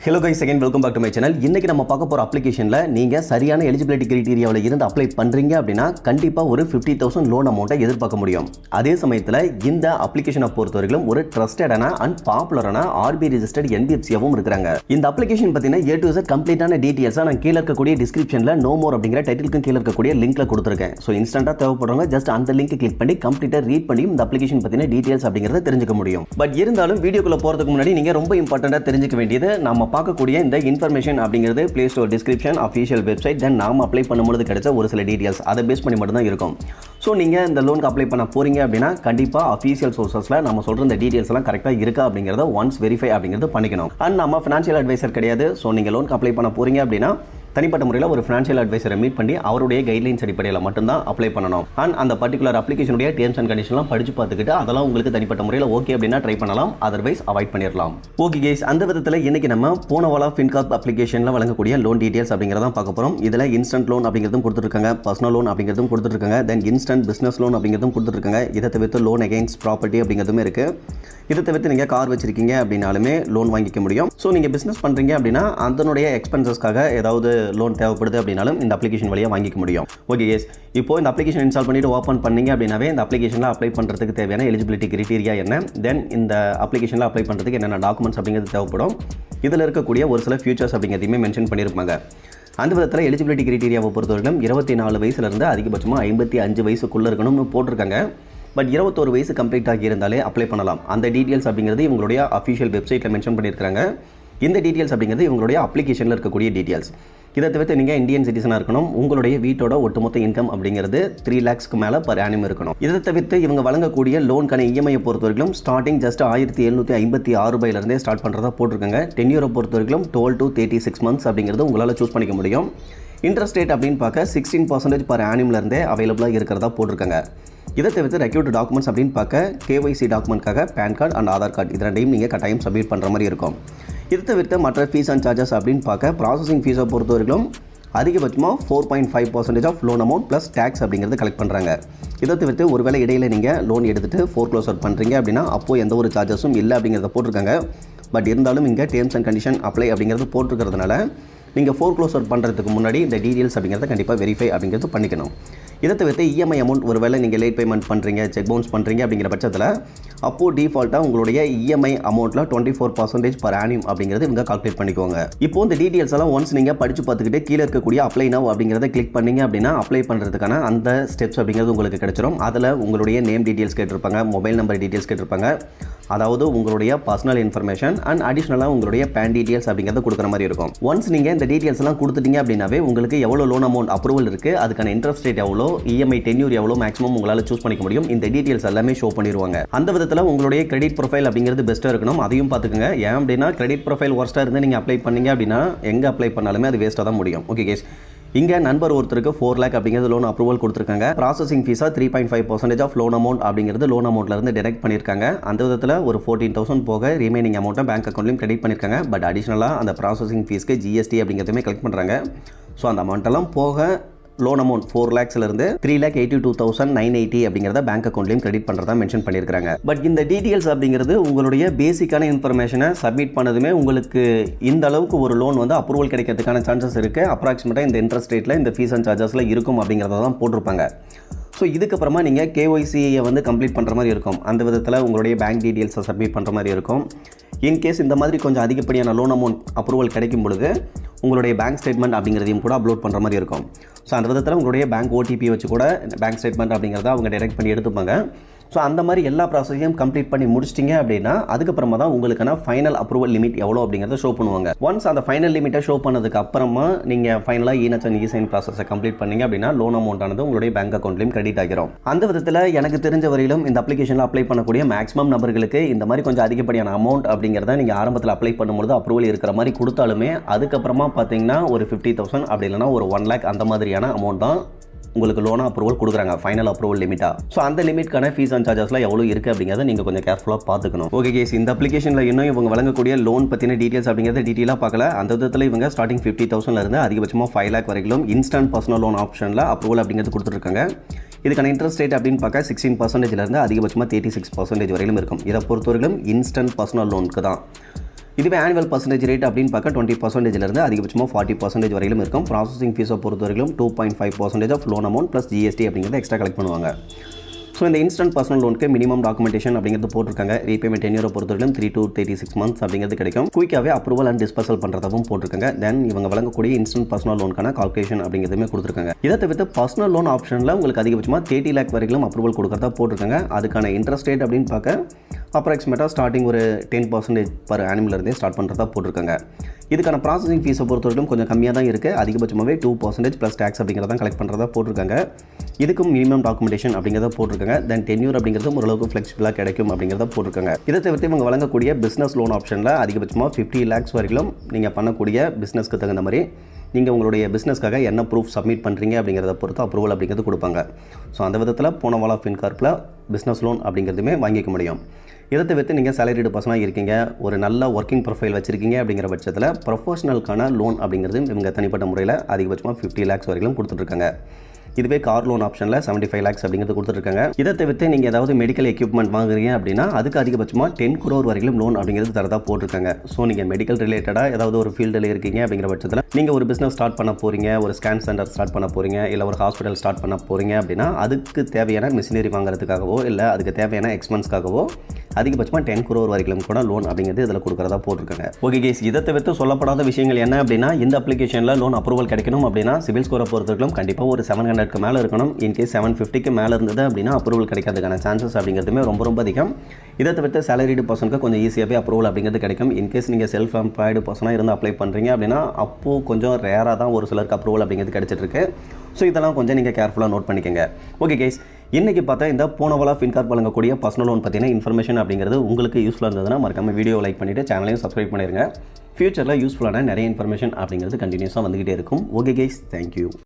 Hello guys, again welcome back to my channel. இன்னைக்கு நம்ம பார்க்க போற அப்ளிகேஷன்ல நீங்க சரியான எலிஜிபிலிட்டி கிரைட்டீரியாவுல இருந்து அப்ளை பண்றீங்க அப்படினா கண்டிப்பா ஒரு 50000 லோன் அமௌண்ட்டை எதிர்பார்க்க முடியும். அதே சமயத்துல இந்த அப்ளிகேஷனை பொறுத்தவரைக்கும் ஒரு ட்ரஸ்டடான அண்ட் பாப்புலரான RBI ரெஜிஸ்டர்ட் NBFC-ஆவும் இருக்காங்க. இந்த அப்ளிகேஷன் பத்தின A to Z கம்ப்ளீட்டான டீடைல்ஸா நான் கீழ இருக்கக்கூடிய டிஸ்கிரிப்ஷன்ல நோ மோர் அப்படிங்கற டைட்டிலுக்கு கீழ இருக்கக்கூடிய லிங்க்ல கொடுத்திருக்கேன். சோ இன்ஸ்டன்ட்டா தேவைப்படுறவங்க ஜஸ்ட் அந்த லிங்கை கிளிக் பண்ணி கம்ப்ளீட்டா ரீட் பண்ணி இந்த அப்ளிகேஷன் பத்தின டீடைல்ஸ் அப்படிங்கறத தெரிஞ்சுக்க முடியும். பட் இருந்தாலும் வீடியோக்குள்ள போறதுக்கு முன்னாடி நீங்க ரொம்ப இம்பார்ட்டன்ட்டா தெரிஞ்சுக்க வேண்டியது நாம பார்க்கக்கூடிய இந்த இன்ஃபர்மேஷன் அப்படிங்கிறது Play Store description official website then நாம அப்ளை பண்ணும்போது கிடைச்ச ஒரு சில டீடைல்ஸ் அதை பேஸ் பண்ணி மட்டும் தான் இருக்கும். ஸோ நீங்கள் இந்த லோனுக்கு அப்ளை பண்ண போறீங்க அப்படின்னா கண்டிப்பாக அஃபிஷியல் சோர்சஸில் நம்ம சொல்கிற இந்த டீடைல்ஸ் எல்லாம் கரெக்டாக இருக்கா அப்படிங்கிறத ஒன்ஸ் வெரிஃபை அப்படிங்கிறது பண்ணிக்கணும். அண்ட் நம்ம ஃபினான்ஷியல் அட்வைசர் கிடையாது. ஸோ நீங்கள் லோனுக்கு அப்ளை பண்ண போறீங்க அப்படின்னா தனிப்பட்ட முறையில் ஒரு ஃபினான்ஷியல் அட்வைசரை மீட் பண்ணி அவருடைய கைட்லைன்ஸ் அடிப்படையில் மட்டும்தான் அப்ளை பண்ணணும். அண்ட் அந்த பர்டிகுலர் அப்ளிகேஷனுடைய டேர்ம்ஸ் அண்ட் கண்டிஷன்லாம் படிச்சு பார்த்துக்கிட்டு அதெல்லாம் உங்களுக்கு தனிப்பட்ட முறையில் ஓகே அப்படின்னா ட்ரை பண்ணலாம், அதர்வைஸ் அவாய்ட் பண்ணிடலாம். ஓகே கேஸ், அந்த விதத்தில் இன்னைக்கு நம்ம போனவாலா ஃபின்கார்ப் அப்ளிகேஷனில் வழங்கக்கூடிய லோன் டீடைல்ஸ் அப்படிங்கிறத பார்க்க போகிறோம். இதில் இன்ஸ்டன்ட் லோன் அப்படிங்கிறதும் கொடுத்துருக்காங்க, பர்சனல் லோன் அப்படிங்கிறதும் கொடுத்துருக்காங்க, தென் இன்ஸ்டன்ட் பிஸ்னஸ் லோன் அப்படிங்கிறதும் கொடுத்துருக்காங்க. இதை தவிர்த்து லோன் அகைன்ஸ்ட் ப்ராப்பர்ட்டி அப்படிங்கிறதுமே இருக்குது. இதை தவிர்த்து நீங்கள் கார் வச்சிருக்கீங்க அப்படின்னாலுமே லோன் வாங்கிக்க முடியும். ஸோ நீங்கள் பிஸ்னஸ் பண்ணுறீங்க அப்படின்னா அதனுடைய எக்ஸ்பென்சஸ்க்காக ஏதாவது லோன் தேவைப்படுது அப்படின்னாலும் இந்த அப்ளிகேஷன் வழியாக வாங்கிக்க முடியும். ஓகே எஸ், இப்போ இந்த அப்ளிகேஷன் இன்ஸ்டால் பண்ணிட்டு ஓப்பன் பண்ணீங்க அப்படின்னாவே இந்த அப்ளிகேஷனில் அப்ளை பண்ணுறதுக்கு தேவையான எலிஜிபிலிட்டி கிரைட்டீரியா என்ன, தென் இந்த அப்ளிகேஷனில் அப்ளை பண்ணுறதுக்கு என்னென்ன டாக்குமெண்ட்ஸ் அப்படிங்கிறது தேவைப்படும், இதில் இருக்கக்கூடிய ஒரு சில ஃபியூச்சர்ஸ் அப்படிங்கிறதையுமே மென்ஷன் பண்ணியிருப்பாங்க. அந்த விதத்தில் எலிஜிபிலிட்டி கிரைட்டீரியாவை பொறுத்தவரைக்கும் 24 வயசுலேருந்து அதிகபட்சமாக 55 வயசுக்குள்ளே இருக்கணும்னு போட்டிருக்காங்க. பட் 21 வயசு கம்ப்ளீட் ஆகியிருந்தாலே அப்ளை பண்ணலாம். அந்த டீடைல்ஸ் அப்படிங்கிறது இவங்களுடைய அஃபிஷியல் வெப்சைட்டில் மென்ஷன் பண்ணியிருக்காங்க. இந்த டீடைல்ஸ் அப்படிங்கிறது இவங்களுடைய அப்ளிகேஷனில் இருக்கக்கூடிய டீடைல்ஸ். இதை தவிர்த்து நீங்கள் இந்தியன் சிட்டிசனாக இருக்கணும். உங்களுடைய வீட்டோட ஒட்டுமொத்த இன்கம் அப்படிங்கிறது 3 lakhsக்கு மேலே per annum இருக்கணும். இதை தவிர்த்து இவங்க வழங்கக்கூடிய லோனுக்கான இஎம்ஐயை பொறுத்தவரைக்கும் ஸ்டார்டிங் ஜஸ்ட் 1756 ரூபாயிலிருந்தே ஸ்டார்ட் பண்ணுறதா போட்டிருக்காங்க. டென்யூரை பொறுத்தவரைக்கும் 12 to 36 months அப்படிங்கிறது உங்களால் சூஸ் பண்ணிக்க முடியும். இன்ட்ரெஸ்ட் ரேட் அப்படின்னு பார்க்க 16% per annumலேருந்தே அவைலபிளாக இருக்கிறதா போட்டிருக்காங்க. இதை தவிர்த்து ரெக்யூர்ட் டாக்குமெண்ட்ஸ் அப்படின்னு பார்க்க KYC டாக்குமெண்ட்காக PAN card and Aadhaar card இது ரெண்டையும் நீங்கள் கட்டாயம் சப்மிட் பண்ணுற மாதிரி இருக்கும். இதை தவிர்த்து மற்ற ஃபீஸ் அண்ட் சார்ஜஸ் அப்படின்னு பார்க்க ப்ராசஸிங் ஃபீஸை பொறுத்தவரைக்கும் அதிகபட்சமாக 4.5% of loan amount plus tax அப்படிங்கிறது கலெக்ட் பண்ணுறாங்க. இதை தவிர்த்து ஒருவேளை இடையில நீங்கள் லோன் எடுத்துகிட்டு ஃபோர்க்ளோசர் பண்ணுறீங்க அப்படின்னா அப்போது எந்த ஒரு சார்ஜஸும் இல்லை அப்படிங்கிறத போட்டிருக்காங்க. பட் இருந்தாலும் இங்கே டேர்ம்ஸ் அண்ட் கண்டிஷன் அப்ளை அப்படிங்கிறது போட்டிருக்கிறதுனால நீங்கள் ஃபோர்க்ளோசர் பண்ணுறதுக்கு முன்னாடி இந்த டீடைல்ஸ் அப்படிங்கிறத கண்டிப்பாக வெரிஃபை அப்படிங்கிறது பண்ணிக்கணும். இதை தவிர்த்து இஎம்ஐ அமௌண்ட் ஒருவேளை நீங்கள் லேட் பேமெண்ட் பண்ணுறீங்க, செக் பவுன்ஸ் பண்ணுறீங்க அப்படிங்கிற பட்சத்தில் அப்போது டிஃபால்ட்டாக உங்களுடைய இஎம்ஐ அமௌண்ட்டில் 24% per annum அப்படிங்கிறது இவங்க கால்குலேட் பண்ணிக்குவாங்க. இப்போ இந்த டீடைல்ஸ் எல்லாம் ஒன்ஸ் நீங்கள் படித்து பார்த்துக்கிட்டு கீழே இருக்கக்கூடிய அப்ளை நவ் அப்படிங்கிறத கிளிக் பண்ணிங்க அப்படின்னா அப்ளை பண்ணுறதுக்கான அந்த ஸ்டெப்ஸ் அப்படிங்கிறது உங்களுக்கு கிடைச்சிரும். அதில் உங்களுடைய நேம் டீடைல்ஸ் கேட்டிருப்பாங்க, மொபைல் நம்பர் டீடைல்ஸ் கேட்டிருப்பாங்க, அதாவது உங்களுடைய பர்சனல் இன்ஃபர்மேஷன் அண்ட் அடிஷ்னலாக உங்களுடைய பேன் டீடைல்ஸ் அப்படிங்கிறத கொடுக்குற மாதிரி இருக்கும். ஒன்ஸ் நீங்கள் இந்த டீடைல்ஸ் எல்லாம் கொடுத்துட்டீங்க அப்படின்னாவே உங்களுக்கு எவ்வளோ லோன் அமௌண்ட் அப்ரூவல் இருக்குது, அதுக்கான இன்ட்ரெஸ்ட் ரேட் எவ்வளோ, இஎம்ஐ டென்யூர் எவ்வளோ மேக்ஸிமம் உங்களால் சூஸ் பண்ணிக்க முடியும். இந்த டீடைல்ஸ் எல்லாமே ஷோ பண்ணிடுவாங்க. அந்த விதத்தில் உங்களுடைய கிரெடிட் ப்ரொஃபைல் அப்படிங்கிறது பெஸ்ட்டாக இருக்கணும். அதையும் பார்த்துக்கோங்க. ஏன் அப்படின்னா கிரெடிட் ப்ரொஃபைல் ஒர்ஸ்ட்டாக இருந்து நீங்கள் அப்ளை பண்ணீங்க அப்படின்னா எங்கே அப்ளை பண்ணாலுமே அது வேஸ்ட்டாக தான் முடியும். ஓகே கேஸ், இங்கே நண்பர் ஒருத்தருக்கு 4 lakh அப்படிங்கிறது லோன் அப்ரூவல் கொடுத்துருக்காங்க. ப்ராசஸிங் ஃபீஸாக 3.5% ஆஃப் லோன் அமௌண்ட் அப்படிங்கிறது லோன் அமௌண்ட்லேருந்து டெரெக்ட் பண்ணியிருக்காங்க. அந்த விதத்தில் ஒரு 14,000 போக ரிமைனிங் அமௌண்ட்டை பேங்க் அக்கௌண்ட்லையும் கிரெடிட் பண்ணியிருக்காங்க. பட் அடிஷ்னலாக அந்த ப்ராசஸிங் ஃபீஸ்க்கு GST அப்படிங்கிறதுமே கலெக்ட் பண்ணுறாங்க. ஸோ அந்த அமௌண்ட்டெல்லாம் போக லோன் அமௌண்ட் 4 lakhsலேருந்து 3,82,980 அப்படிங்கிறத பேங்க் அக்கௌண்ட்லையும் கிரெடிட் பண்ணுறதா மென்ஷன் பண்ணியிருக்காங்க. பட் இந்த டீடைல்ஸ் அப்படிங்கிறது உங்களுடைய பேசிக்கான இன்ஃபர்மேஷனை சப்மிட் பண்ணதுமே உங்களுக்கு இந்த அளவுக்கு ஒரு லோன் வந்து அப்ரூவல் கிடைக்கிறதுக்கான சான்சஸ் இருக்குது. அப்ராக்சிமேட்டாக இந்த இன்ட்ரெஸ்ட் ரேட்டில் இந்த ஃபீஸ் அண்ட் சார்ஜஸில் இருக்கும் அப்படிங்கிறத தான் போட்டிருப்பாங்க. ஸோ இதுக்கப்புறமா நீங்கள் KYCயை வந்து கம்ப்ளீட் பண்ணுற மாதிரி இருக்கும். அந்த விதத்தில் உங்களுடைய பேங்க் டீடைல்ஸை சப்மிட் பண்ணுற மாதிரி இருக்கும். இன்கேஸ் இந்த மாதிரி கொஞ்சம் அதிகப்படியான லோன் அமௌண்ட் அப்ரூவல் கிடைக்கும் பொழுது உங்களுடைய பேங்க் ஸ்டேட்மெண்ட் அப்படிங்கிறதையும் கூட அப்லோட் பண்ணுற மாதிரி இருக்கும். ஸோ அந்த விதத்தில் உங்களுடைய பேங்க் OTP வச்சு கூட பேங்க் ஸ்டேட்மெண்ட் அப்படிங்கிறத அவங்க டைரெக்ட் பண்ணி எடுத்துப்பாங்க. ஸோ அந்த மாதிரி எல்லா ப்ராசஸையும் கம்ப்ளீட் பண்ணி முடிச்சிட்டிங்க அப்படின்னா அதுக்கப்புறமா தான் உங்களுக்கான ஃபைனல் அப்ரூவல் லிமிட் எவ்வளோ அப்படிங்கிறத ஷோ பண்ணுவாங்க. ஒன்ஸ் அந்த ஃபைனல் லிமிட்டை ஷோ பண்ணதுக்கு அப்புறமா நீங்கள் ஃபைனலாக இ-நச்சன் இ-சைன் ப்ராசஸை கம்ப்ளீட் பண்ணீங்க அப்படின்னா லோன் அமௌண்ட் ஆனது உங்களுடைய பேங்க் அக்கௌண்ட்லையும் கிரெடிட் ஆகிரும். அந்த விதத்தில் எனக்கு தெரிஞ்ச வரையிலும் இந்த அப்ளிகேஷனில் அப்ளை பண்ணக்கூடிய மேக்ஸிமம் நபர்களுக்கு இந்த மாதிரி கொஞ்சம் அதிகப்படியான அமௌண்ட் அப்படிங்கிறத நீங்கள் ஆரம்பத்தில் அப்ளை பண்ணும்போது அப்ரூவல் இருக்கிற மாதிரி கொடுத்தாலுமே அதுக்கப்புறமா பார்த்தீங்கன்னா ஒரு 50,000 அப்படி இல்லைனா ஒரு 1 lakh அந்த மாதிரியான அமௌண்ட் தான் உங்களுக்கு லோன் அப்ரூவல் கொடுக்குறாங்க, ஃபைனல் அப்ரூவல் லிமிட்டாக. ஸோ அந்த லிமிட்கான ஃபீஸ் அண்ட் சார்ஜஸ்லாம் எவ்வளோ இருக்குது அப்படிங்கிறத நீங்கள் கொஞ்சம் கேர்ஃபுல்லாக பார்த்துக்கணும். ஓகே கேஸ், இந்த அப்ளிகேஷனில் இன்னும் இவங்க வழங்கக்கூடிய லோன் பற்றின டீடைல்ஸ் அப்படிங்கிறத டீட்டெயிலாக பார்க்கல. அந்த விதத்தில் இவங்க ஸ்டார்டிங் 50,000லேருந்து அதிகபட்சமாக 5 lakh வரைக்கும் இன்ஸ்டன்ட் பர்சனல் லோன் ஆப்ஷனில் அப்ரூவல் அப்படிங்கிறது கொடுத்துருக்காங்க. இதுக்கான இன்ட்ரெஸ்ட் ரேட் அப்படின்னு பார்க்க 16%லேருந்து அதிகபட்சமாக 36% வரையிலும் இருக்கும். இதை பொறுத்தவரைக்கும் இன்ஸ்டன்ட் பர்சனல் லோனுக்கு தான். இதுவே ஆனுவல் பர்சன்டேஜ் ரேட் அப்படின்னு பார்க்க 20%லேருந்து அதிகபட்சமாக 40% வரையிலும் இருக்கும். ப்ராசஸிங் ஃபீஸை பொறுத்தவரையிலும் 2.5% of loan amount plus GST அப்படிங்கிறத எக்ஸ்ட்ரா கலெக்ட் பண்ணுவாங்க. ஸோ இந்த இன்ஸ்டன்ட் பர்சனல் லோனுக்கு மினிமம் டாக்குமெண்டேஷன் அப்படிங்கிறது போட்டிருக்காங்க. ரீபேமெண்ட் டென்யூரை பொறுத்தவரைக்கும் 3 to 36 months அப்படிங்கிறது கிடைக்கும். குயிக்காகவே அப்ரூவல் அண்ட் டிஸ்பர்சல் பண்ணுறதாகவும் போட்டிருக்காங்க. தென் இவங்க வழங்கக்கூடிய இன்ஸ்டன்ட் பர்சனல் லோனுக்கான கால்குலேஷன் அப்படிங்கிறதுமே கொடுத்துருக்காங்க. இதை தவிர்த்து பர்சனல் லோன் ஆப்ஷனில் உங்களுக்கு அதிகபட்சமாக 30 lakh வரைக்கும் அப்ரூவல் கொடுக்கறதா போட்டிருக்காங்க. அதுக்கான இன்ட்ரெஸ்ட் ரேட் அப்படின்னு பார்க்க அப்ராக்சிமேட்டாக ஸ்டார்டிங் ஒரு 10% per annum இருந்தே ஸ்டார்ட் பண்ணுறதா போட்டிருக்காங்க. இதுக்கான ப்ராசஸிங் ஃபீஸை பொறுத்தவரைக்கும் கொஞ்சம் கம்மியாக தான் இருக்குது. அதிகபட்சமாகவே 2% ப்ளஸ் டேக்ஸ் அப்படிங்கிறத கலெக்ட் பண்ணுறதா போட்டிருக்காங்க. இதுக்கும் மினிமம் டாக்குமெண்டேஷன் அப்படிங்கிறத போட்டிருக்காங்க. தென் டென்யூர் அப்படிங்கிறது ஓரளவுக்கு ஃப்ளெக்சிபிளாக கிடைக்கும் அப்படிங்கிறத போட்டிருக்காங்க. இதை தவிர்த்து இவங்க வழங்கக்கூடிய பிஸ்னஸ் லோன் ஆப்ஷனில் அதிகபட்சமாக 50 lakhs வரைக்கும் நீங்கள் பண்ணக்கூடிய பிஸ்னஸ்க்கு தகுந்த மாதிரி நீங்கள் உங்களுடைய பிஸ்னஸ்க்காக என்ன ப்ரூஃப் சப்மிட் பண்ணுறீங்க அப்படிங்கிறத பொறுத்து அப்ரூவல் அப்படிங்கிறது கொடுப்பாங்க. ஸோ அந்த விதத்தில் போனவாலா ஃபின்கார்ப்பில் பிஸ்னஸ் லோன் அப்படிங்கிறதுமே வாங்கிக்க முடியும். இதை தவிர்த்து நீங்கள் சேலரிடு பர்சனாக இருக்கீங்க, ஒரு நல்ல ஒர்க்கிங் ப்ரொஃபைல் வச்சுருக்கீங்க அப்படிங்கிற பட்சத்தில் ப்ரொஃபஷனலுக்கான லோன் அப்படிங்கிறது இவங்க தனிப்பட்ட முறையில் அதிகபட்சமாக 50 lakhs வரைக்கும் கொடுத்துட்ருக்காங்க. இதுவே கார் லோன் ஆப்ஷனில் 75 lakhs அப்படிங்கிறது கொடுத்துருக்காங்க. இதை தவிர்த்து நீங்கள் ஏதாவது மெடிக்கல் எக்யூப்மெண்ட் வாங்குறீங்க அப்படின்னா அதுக்கு அதிகபட்சமாக 10 crore வரைக்கும் லோன் அப்படிங்கிறது தரதா போட்டிருக்காங்க. ஸோ நீங்கள் மெடிக்கல் ரிலேட்டடாக ஏதாவது ஒரு ஃபீல்டில் இருக்கீங்க அப்படிங்கிற பட்சத்தில் நீங்கள் ஒரு பிஸ்னஸ் ஸ்டார்ட் பண்ண போகிறீங்க, ஒரு ஸ்கேன் சென்டர் ஸ்டார்ட் பண்ண போகிறீங்க, இல்லை ஒரு ஹாஸ்பிட்டல் ஸ்டார்ட் பண்ண போகிறீங்க அப்படின்னா அதுக்கு தேவையான மிஷினரி வாங்குறதுக்காகவோ இல்லை அதுக்கு தேவையான எக்ஸ்பென்ஸ்க்காகவோ அதிகபட்சமாக 10 crore வரைக்கும் கூட லோன் அப்படிங்கிறது இதில் கொடுக்குறதா போட்டிருக்காங்க. ஓகே கேஸ், இதை தவிர்த்து சொல்லப்படாத விஷயங்கள் என்ன அப்படின்னா இந்த அப்ளிகேஷனில் லோன் அப்ரூவல் கிடைக்கணும் அப்படின்னா சிவில் ஸ்கோரை பொறுத்தவரைக்கும் கண்டிப்பாக ஒரு 700க்கு மேலே இருக்கணும். இன்கேஸ் 750க்கு மேலே இருந்தது அப்படின்னா அப்ரூவல் கிடைக்கிறதுக்கான சான்சஸ் அப்படிங்கிறதுமே ரொம்ப அதிகம். இதை தவிர்த்து சேலரிடு பர்சனுக்கு கொஞ்சம் ஈஸியாகவே அப்ரூவல் அப்படிங்கிறது கிடைக்கும். இன்கேஸ் நீங்கள் செல்ஃப் எம்ப்ளாய்டு பர்சனாக இருந்து அப்ளை பண்ணுறீங்க அப்படின்னா அப்போது கொஞ்சம் ரேராக தான் ஒரு சிலருக்கு அப்ரூவல் அப்படிங்கிறது கிடைச்சிட்ருக்கு. ஸோ இதெல்லாம் கொஞ்சம் நீங்கள் கேர்ஃபுல்லாக நோட் பண்ணிக்கோங்க. ஓகே கேஸ், இன்றைக்கி பார்த்தா இந்த போனவாலா ஃபின்கார்ப் வழங்கக்கூடிய பர்சனல் லோன் பற்றின இன்ஃபர்மேஷன் அப்படிங்கிறது உங்களுக்கு யூஸ்ஃபுல்லாக இருந்ததுன்னா மறக்காமல் வீடியோ லைக் பண்ணிவிட்டு சேனலையும் சப்ஸ்கிரைப் பண்ணிடுங்க. ஃபியூச்சரில் யூஸ்ஃபுல்லான நிறைய இன்ஃபர்மேஷன் அப்படிங்கிறது கண்டினியூஸாக வந்துகிட்டே இருக்கும். Okay guys, thank you.